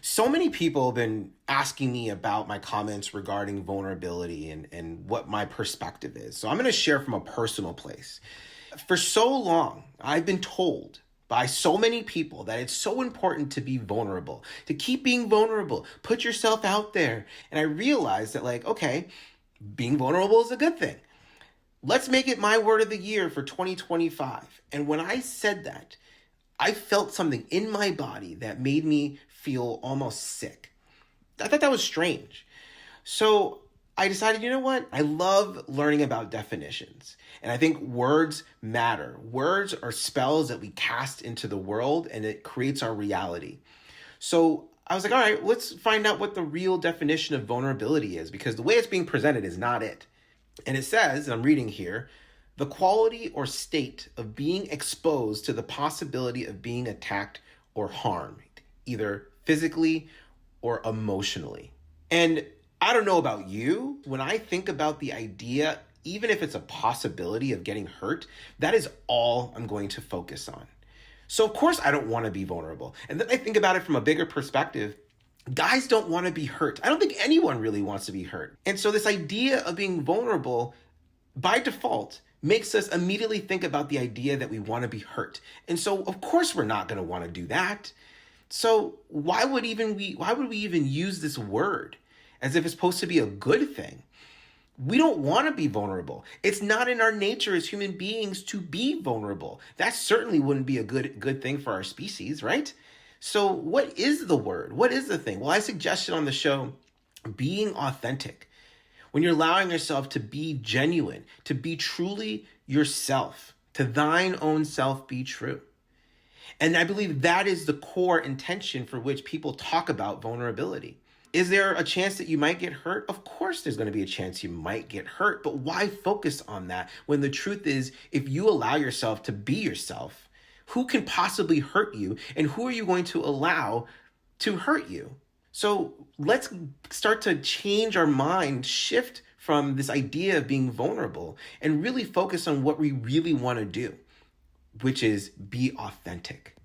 So many people have been asking me about my comments regarding vulnerability and what my perspective is. So I'm going to share from a personal place. For so long, I've been told by so many people that it's so important to be vulnerable, to keep being vulnerable, put yourself out there. And I realized that, like, okay, being vulnerable is a good thing. Let's make it my word of the year for 2025. And when I said that, I felt something in my body that made me feel almost sick. I thought that was strange. So I decided, you know what? I love learning about definitions. And I think words matter. Words are spells that we cast into the world and it creates our reality. So I was like, all right, let's find out what the real definition of vulnerability is, because the way it's being presented is not it. And it says, and I'm reading here, the quality or state of being exposed to the possibility of being attacked or harmed, either physically or emotionally. And I don't know about you, when I think about the idea, even if it's a possibility of getting hurt, that is all I'm going to focus on. So of course I don't want to be vulnerable. And then I think about it from a bigger perspective. Guys don't want to be hurt. I don't think anyone really wants to be hurt. And so this idea of being vulnerable by default makes us immediately think about the idea that we want to be hurt. And so of course we're not going to want to do that. So why would we even use this word as if it's supposed to be a good thing? We don't want to be vulnerable. It's not in our nature as human beings to be vulnerable. That certainly wouldn't be a good thing for our species, right? So what is the word? What is the thing? Well, I suggested on the show being authentic. When you're allowing yourself to be genuine, to be truly yourself, to thine own self be true. And I believe that is the core intention for which people talk about vulnerability. Is there a chance that you might get hurt? Of course there's going to be a chance you might get hurt, but why focus on that when the truth is, if you allow yourself to be yourself, who can possibly hurt you and who are you going to allow to hurt you? So let's start to change our mind, shift from this idea of being vulnerable and really focus on what we really want to do, which is be authentic.